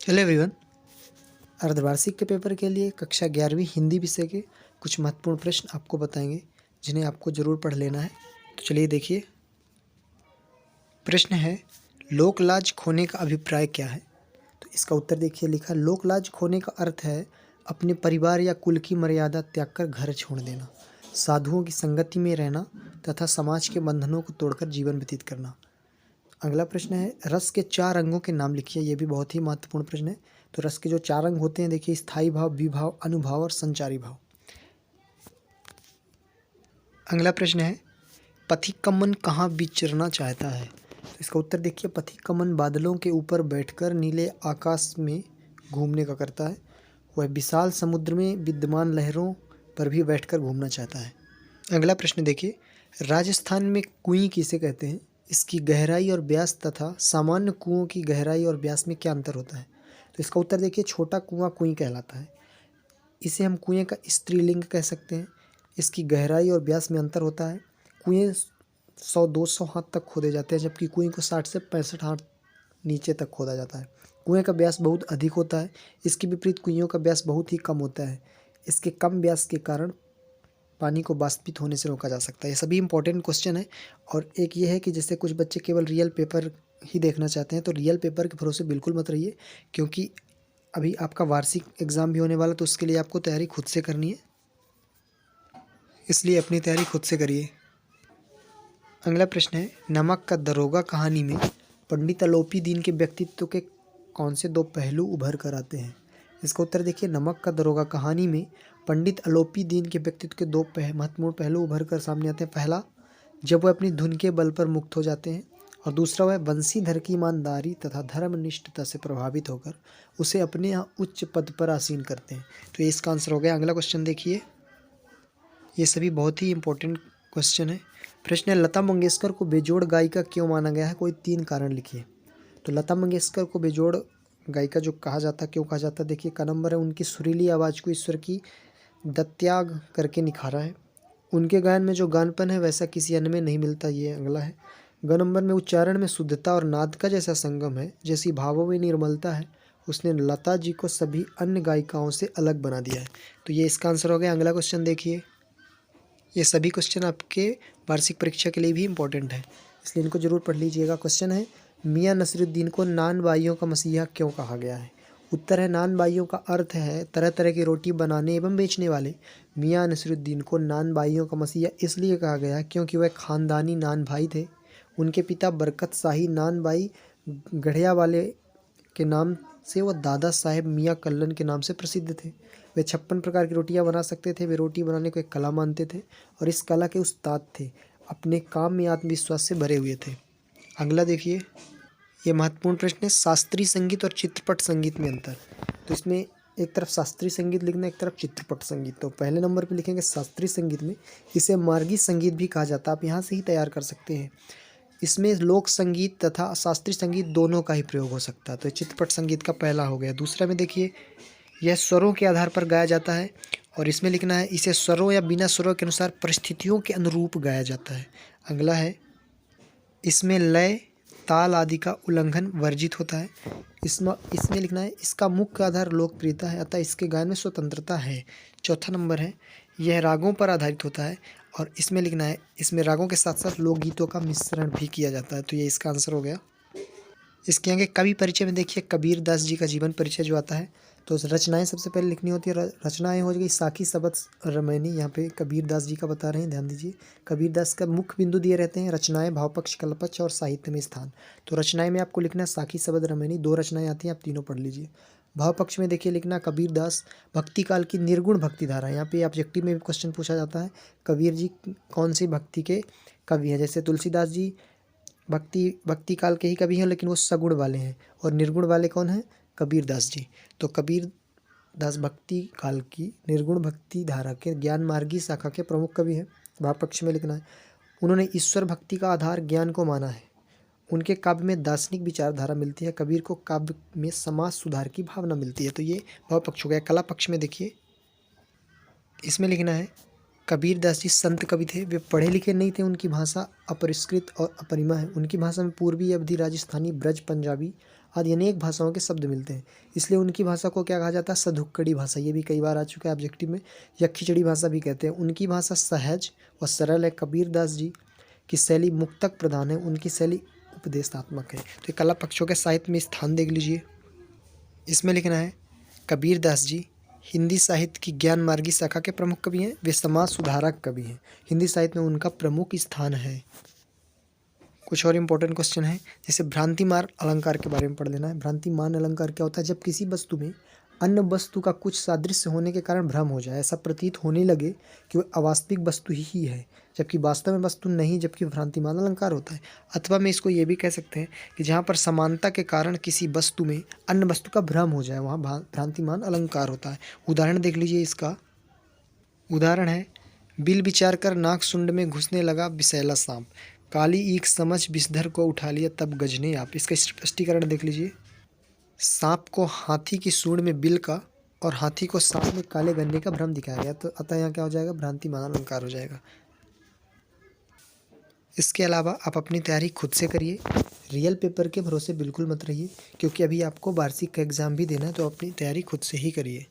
Hello everyone. अर्धवार्षिक के paper के लिए कक्षा 11वीं हिंदी विषय के कुछ महत्वपूर्ण प्रश्न आपको बताएंगे जिन्हें आपको ज़रूर पढ़ लेना है। तो चलिए देखिए। प्रश्न है, लोक लाज खोने का अभिप्राय क्या है? तो इसका उत्तर देखिए, लिखा लोक लाज खोने का अर्थ है अपने परिवार या कुल की मर्यादा त्याग कर घर छोड़ देना, साधुओं की संगति में रहना तथा समाज के बंधनों को तोड़कर जीवन व्यतीत करना। अगला प्रश्न है, रस के 4 अंगों के नाम लिखिए। ये भी बहुत ही महत्वपूर्ण प्रश्न है। तो रस के जो 4 अंग होते हैं देखिए, स्थायी भाव, विभाव, अनुभाव और संचारी भाव। अगला प्रश्न है, पथिकमन कहाँ विचरना चाहता है? तो इसका उत्तर देखिए, पथिकमन बादलों के ऊपर बैठकर नीले आकाश में घूमने का करता है। वह विशाल समुद्र में विद्यमान लहरों पर भी बैठकर घूमना चाहता है। अगला प्रश्न देखिए, राजस्थान में कुएं किसे कहते हैं? इसकी गहराई और व्यास तथा सामान्य कुओं की गहराई और व्यास में क्या अंतर होता है? तो इसका उत्तर देखिए, छोटा कुआं कुएं कहलाता है। इसे हम कुएं का स्त्रीलिंग कह सकते हैं। इसकी गहराई और व्यास में अंतर होता है। कुएं 100-200 हाथ तक खोदे जाते हैं, जबकि कुएं को 60 से 65 हाथ नीचे तक खोदा जाता है। कुएं का व्यास बहुत अधिक होता है। इसके विपरीत कुइयों का व्यास बहुत ही कम होता है। इसके कम व्यास के कारण पानी को वाष्पित होने से रोका जा सकता है। ये सभी इंपॉर्टेंट क्वेश्चन है। और एक ये है कि जैसे कुछ बच्चे केवल रियल पेपर ही देखना चाहते हैं, तो रियल पेपर के भरोसे बिल्कुल मत रहिए, क्योंकि अभी आपका वार्षिक एग्ज़ाम भी होने वाला, तो उसके लिए आपको तैयारी खुद से करनी है, इसलिए अपनी तैयारी खुद से करिए। अगला प्रश्न है, नमक का दरोगा कहानी में पंडित अलोपी दीन के व्यक्तित्व के कौन से 2 पहलू उभर कर आते हैं? इसका उत्तर देखिए, नमक का दरोगा कहानी में पंडित अलोपी दीन के व्यक्तित्व के 2 महत्वपूर्ण पहलू उभर कर सामने आते हैं। पहला, जब वह अपनी धुन के बल पर मुक्त हो जाते हैं, और दूसरा, वह बंसीधर की ईमानदारी तथा धर्मनिष्ठता से प्रभावित होकर उसे अपने यहाँ उच्च पद पर आसीन करते हैं। तो ये इसका आंसर हो गया। अगला क्वेश्चन देखिए, ये सभी बहुत ही इंपॉर्टेंट क्वेश्चन है। प्रश्न है, लता मंगेशकर को बेजोड़ गायिका क्यों माना गया है? कोई 3 कारण लिखिए। तो लता मंगेशकर को बेजोड़ गायिका जो कहा जाता, क्यों कहा जाता, देखिए का नंबर है, उनकी सुरीली आवाज़ को ईश्वर की दत्याग करके निखारा है। उनके गायन में जो गानपन है वैसा किसी अन्य में नहीं मिलता, ये अगला है। ग नंबर में उच्चारण में शुद्धता और नाद का जैसा संगम है, जैसी भावों में निर्मलता है, उसने लता जी को सभी अन्य गायिकाओं से अलग बना दिया है। तो ये इसका आंसर हो गया। अगला क्वेश्चन देखिए, ये सभी क्वेश्चन आपके वार्षिक परीक्षा के लिए भी इम्पोर्टेंट है, इसलिए इनको जरूर पढ़ लीजिएगा। क्वेश्चन है, मियाँ नसरुद्दीन को नान बाइयों का मसीहा क्यों कहा गया है? उत्तर है, नान बाइयों का अर्थ है तरह तरह की रोटी बनाने एवं बेचने वाले। मियाँ नसरुद्दीन को नान बाइयों का मसीहा इसलिए कहा गया क्योंकि वह खानदानी नान भाई थे। उनके पिता बरकत शाही नान बाई गढ़िया वाले के नाम से व दादा साहेब मियाँ कल्लन के नाम से प्रसिद्ध थे। वे 56 प्रकार की रोटियां बना सकते थे। वे रोटी बनाने को एक कला मानते थे और इस कला के उस्ताद थे। अपने काम में आत्मविश्वास से भरे हुए थे। अगला देखिए, ये महत्वपूर्ण प्रश्न है, शास्त्रीय संगीत और चित्रपट संगीत में अंतर। तो इसमें एक तरफ शास्त्रीय संगीत लिखना, एक तरफ चित्रपट संगीत। तो पहले नंबर पे लिखेंगे शास्त्रीय संगीत में, इसे मार्गी संगीत भी कहा जाता है, आप यहाँ से ही तैयार कर सकते हैं। इसमें लोक संगीत तथा शास्त्रीय संगीत दोनों का ही प्रयोग हो सकता है। तो चित्रपट संगीत का पहला हो गया। दूसरा में देखिए, यह स्वरों के आधार पर गाया जाता है, और इसमें लिखना है, इसे स्वरों या बिना स्वरों के अनुसार परिस्थितियों के अनुरूप गाया जाता है। अगला है, इसमें लय, ताल आदि का उल्लंघन वर्जित होता है। इसमें लिखना है, इसका मुख्य आधार लोकप्रियता है, अतः इसके गायन में स्वतंत्रता है। चौथा नंबर है, यह रागों पर आधारित होता है, और इसमें लिखना है, इसमें रागों के साथ साथ लोकगीतों का मिश्रण भी किया जाता है। तो ये इसका आंसर हो गया। इसके आगे कवि परिचय में देखिए, कबीर दास जी का जीवन परिचय जो आता है, तो रचनाएं सबसे पहले लिखनी होती है। रचनाएं हो गई साखी सबद रमैनी, यहाँ पे कबीर दास जी का बता रहे हैं, ध्यान दीजिए। कबीर दास का मुख्य बिंदु दिए रहते हैं, रचनाएं, भावपक्ष, कल्पक्ष और साहित्य में स्थान। तो रचनाएं में आपको लिखना है साखी सबद रमैनी, 2 रचनाएं आती हैं, आप तीनों पढ़ लीजिए। भाव पक्ष में देखिए लिखना कबीर दास भक्ति काल की निर्गुण भक्ति धारा। यहाँ पे ऑब्जेक्टिव में भी क्वेश्चन पूछा जाता है, कबीर जी कौन सी भक्ति के कवि हैं? जैसे तुलसीदास जी भक्ति काल के ही कवि हैं, लेकिन वो सगुण वाले हैं, और निर्गुण वाले कौन हैं? कबीर दास जी। तो कबीर दास भक्ति काल की निर्गुण भक्ति धारा के ज्ञान मार्गी शाखा के प्रमुख कवि हैं। भाव पक्ष में लिखना है, उन्होंने ईश्वर भक्ति का आधार ज्ञान को माना है। उनके काव्य में दार्शनिक विचारधारा मिलती है। कबीर को काव्य में समाज सुधार की भावना मिलती है। तो ये भाव पक्ष हो गया। कला पक्ष में देखिए, इसमें लिखना है, कबीर दास जी संत कवि थे, वे पढ़े लिखे नहीं थे, उनकी भाषा अपरिष्कृत और अपरिमा है। उनकी भाषा में पूर्वी अवधि, राजस्थानी, ब्रज, पंजाबी आदि अनेक भाषाओं के शब्द मिलते हैं, इसलिए उनकी भाषा को क्या कहा जाता है? सधुक्कड़ी भाषा। ये भी कई बार आ चुका है ऑब्जेक्टिव में। या खिचड़ी भाषा भी कहते हैं। उनकी भाषा सहज और सरल है। कबीर दास जी की शैली मुक्तक प्रधान है, उनकी शैली उपदेशात्मक है। तो ये कला पक्षों के साहित्य में स्थान देख लीजिए। इसमें लिखना है कबीर दास जी हिंदी साहित्य की ज्ञान मार्गी शाखा के प्रमुख कवि हैं। वे समाज सुधारक कवि हैं। हिंदी साहित्य में उनका प्रमुख स्थान है। कुछ और इम्पोर्टेंट क्वेश्चन है, जैसे भ्रांतिमान अलंकार के बारे में पढ़ लेना है। भ्रांतिमान अलंकार क्या होता है? जब किसी वस्तु में अन्य वस्तु का कुछ सादृश्य होने के कारण भ्रम हो जाए, ऐसा प्रतीत होने लगे कि वह अवास्तविक वस्तु ही है, जबकि वास्तव में वस्तु नहीं, जबकि भ्रांतिमान अलंकार होता है। अथवा में इसको ये भी कह सकते हैं कि जहाँ पर समानता के कारण किसी वस्तु में अन्य वस्तु का भ्रम हो जाए, वहाँ भ्रांतिमान अलंकार होता है। उदाहरण देख लीजिए इसका। उदाहरण है बिल विचार कर नाक सुंड में घुसने लगा विषैला सांप, काली ईख समझ विषधर को उठा लिया तब गजने आप। इसका स्पष्टीकरण देख लीजिए। सांप को हाथी की सूंड में बिल का और हाथी को सांप में काले गन्ने का भ्रम दिखाया गया, तो अतः यहाँ क्या हो जाएगा? भ्रांतिमान अलंकार हो जाएगा। इसके अलावा आप अपनी तैयारी खुद से करिए, रियल पेपर के भरोसे बिल्कुल मत रहिए, क्योंकि अभी आपको वार्षिक का एग्ज़ाम भी देना है, तो अपनी तैयारी खुद से ही करिए।